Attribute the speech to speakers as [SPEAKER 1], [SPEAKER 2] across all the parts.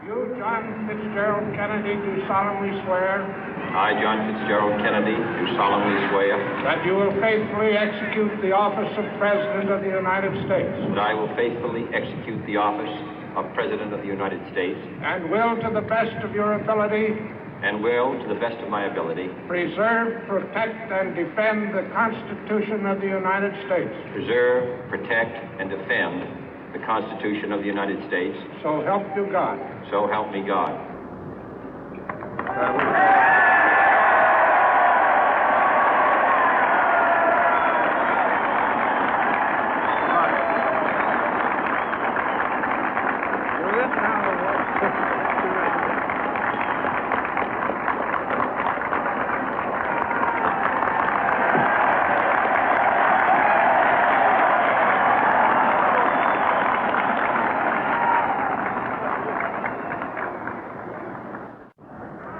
[SPEAKER 1] You, John Fitzgerald Kennedy, do solemnly swear.
[SPEAKER 2] I, John Fitzgerald Kennedy, do solemnly swear.
[SPEAKER 1] That you will faithfully execute the office of President of the United States.
[SPEAKER 2] That I will faithfully execute the office of President of the United States.
[SPEAKER 1] And will, to the best of your ability.
[SPEAKER 2] And will, to the best of my ability.
[SPEAKER 1] Preserve, protect, and defend the Constitution of the United States.
[SPEAKER 2] Preserve, protect, and defend the Constitution of the United States.
[SPEAKER 1] So help you God.
[SPEAKER 2] So help me God.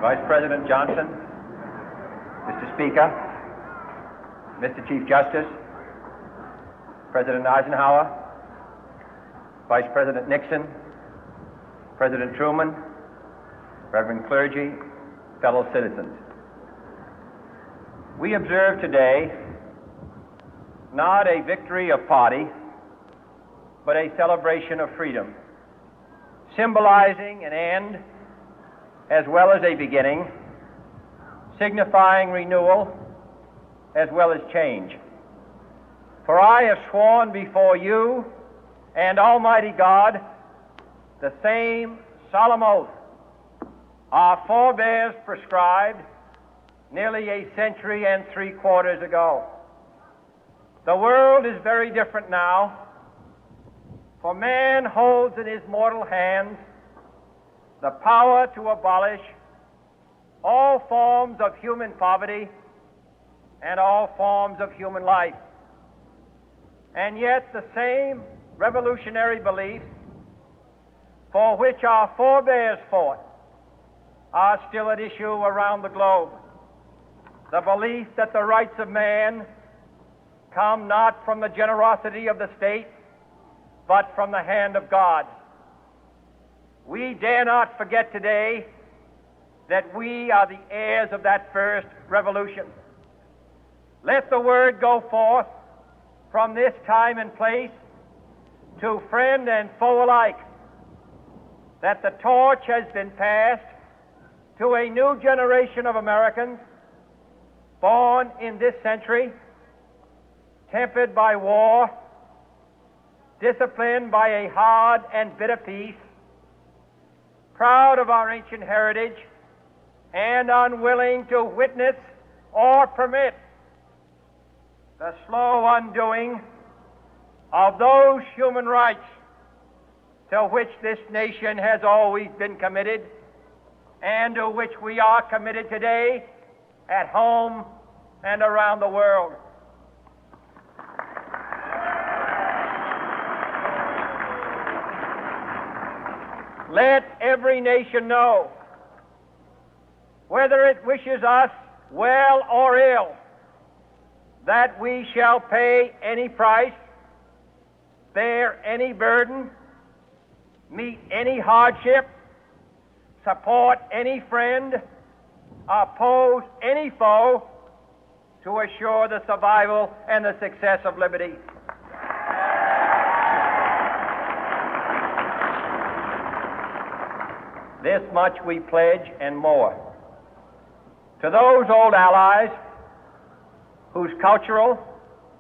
[SPEAKER 3] Vice President Johnson, Mr. Speaker, Mr. Chief Justice, President Eisenhower, Vice President Nixon, President Truman, Reverend clergy, fellow citizens. We observe today not a victory of party, but a celebration of freedom, symbolizing an end as well as a beginning, signifying renewal as well as change. For I have sworn before you and Almighty God the same solemn oath our forebears prescribed nearly a century and 3/4 ago. The world is very different now, for man holds in his mortal hands the power to abolish all forms of human poverty and all forms of human life. And yet the same revolutionary beliefs for which our forebears fought are still at issue around the globe. The belief that the rights of man come not from the generosity of the state, but from the hand of God. We dare not forget today that we are the heirs of that first revolution. Let the word go forth from this time and place to friend and foe alike that the torch has been passed to a new generation of Americans born in this century, tempered by war, disciplined by a hard and bitter peace, proud of our ancient heritage, and unwilling to witness or permit the slow undoing of those human rights to which this nation has always been committed and to which we are committed today at home and around the world. Let every nation know, whether it wishes us well or ill, that we shall pay any price, bear any burden, meet any hardship, support any friend, oppose any foe to assure the survival and the success of liberty. This much we pledge and more. To those old allies whose cultural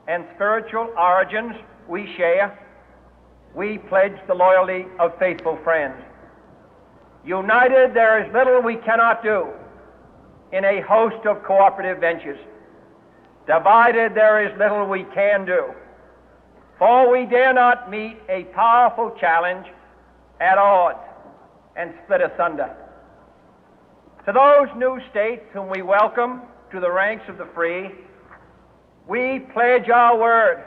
[SPEAKER 3] and spiritual origins we share, we pledge the loyalty of faithful friends. United, there is little we cannot do in a host of cooperative ventures. Divided, there is little we can do, for we dare not meet a powerful challenge at odds and split asunder. To those new states whom we welcome to the ranks of the free, we pledge our word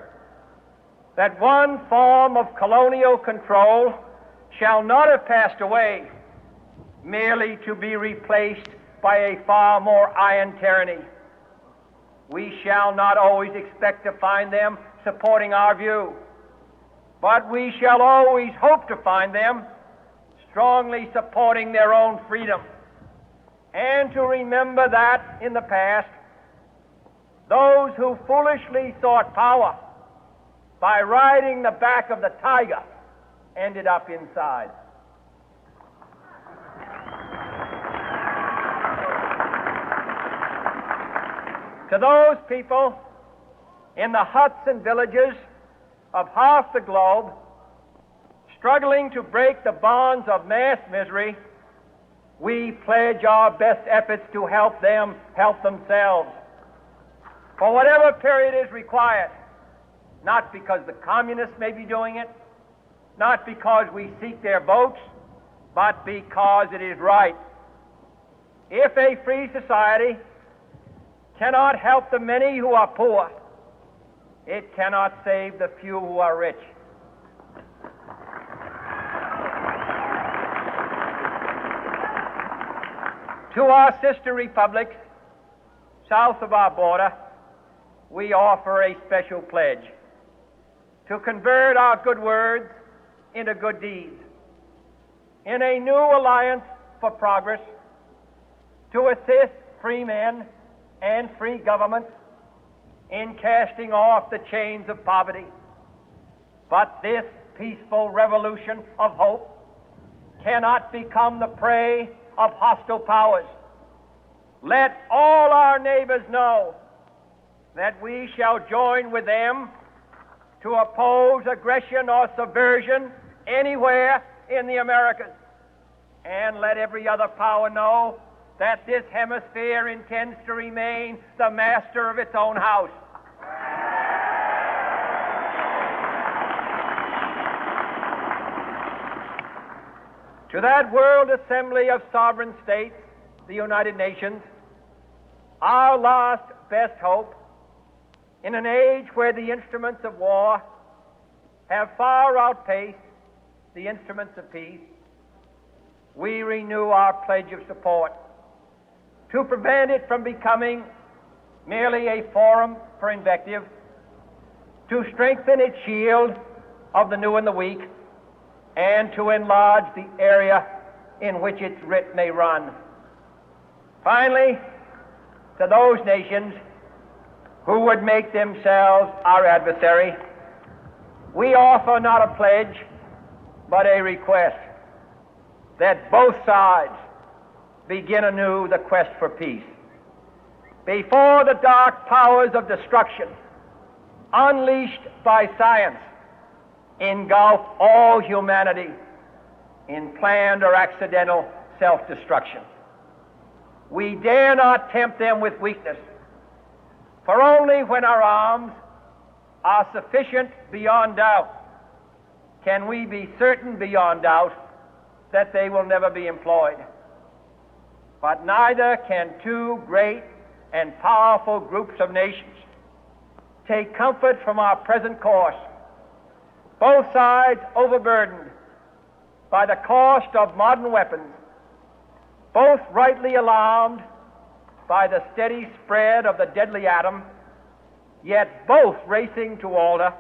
[SPEAKER 3] that one form of colonial control shall not have passed away, merely to be replaced by a far more iron tyranny. We shall not always expect to find them supporting our view, but we shall always hope to find them strongly supporting their own freedom, and to remember that in the past, those who foolishly sought power by riding the back of the tiger ended up inside. To those people in the huts and villages of half the globe struggling to break the bonds of mass misery, we pledge our best efforts to help them help themselves for whatever period is required, not because the communists may be doing it, not because we seek their votes, but because it is right. If a free society cannot help the many who are poor, it cannot save the few who are rich. To our sister republics south of our border, we offer a special pledge to convert our good words into good deeds, in a new alliance for progress, to assist free men and free governments in casting off the chains of poverty. But this peaceful revolution of hope cannot become the prey of hostile powers. Let all our neighbors know that we shall join with them to oppose aggression or subversion anywhere in the Americas. And let every other power know that this hemisphere intends to remain the master of its own house. To that World Assembly of Sovereign States, the United Nations, our last best hope, in an age where the instruments of war have far outpaced the instruments of peace, we renew our pledge of support to prevent it from becoming merely a forum for invective, to strengthen its shield of the new and the weak, and to enlarge the area in which its writ may run. Finally, to those nations who would make themselves our adversary, we offer not a pledge, but a request that both sides begin anew the quest for peace. Before the dark powers of destruction, unleashed by science, engulf all humanity in planned or accidental self-destruction, we dare not tempt them with weakness, for only when our arms are sufficient beyond doubt can we be certain beyond doubt that they will never be employed. But neither can two great and powerful groups of nations take comfort from our present course, both sides overburdened by the cost of modern weapons, both rightly alarmed by the steady spread of the deadly atom, yet both racing to alter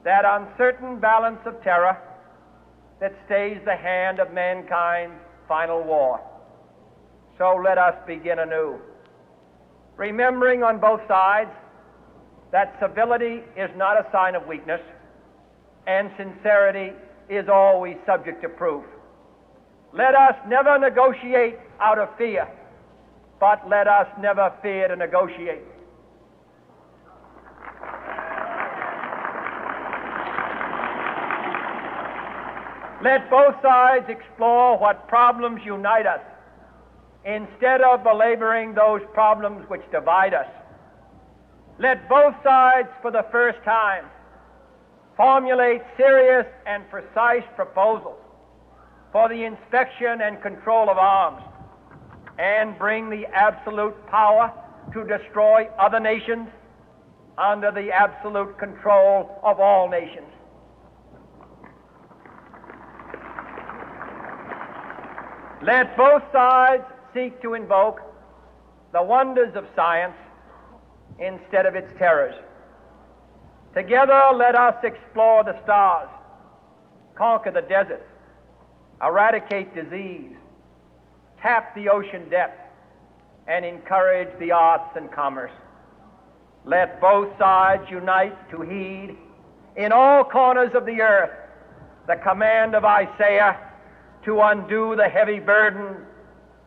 [SPEAKER 3] that uncertain balance of terror that stays the hand of mankind's final war. So let us begin anew, remembering on both sides that civility is not a sign of weakness, and sincerity is always subject to proof. Let us never negotiate out of fear, but let us never fear to negotiate. Let both sides explore what problems unite us, instead of belaboring those problems which divide us. Let both sides, for the first time, formulate serious and precise proposals for the inspection and control of arms, and bring the absolute power to destroy other nations under the absolute control of all nations. Let both sides seek to invoke the wonders of science instead of its terrors. Together, let us explore the stars, conquer the deserts, eradicate disease, tap the ocean depth, and encourage the arts and commerce. Let both sides unite to heed in all corners of the earth the command of Isaiah to undo the heavy burden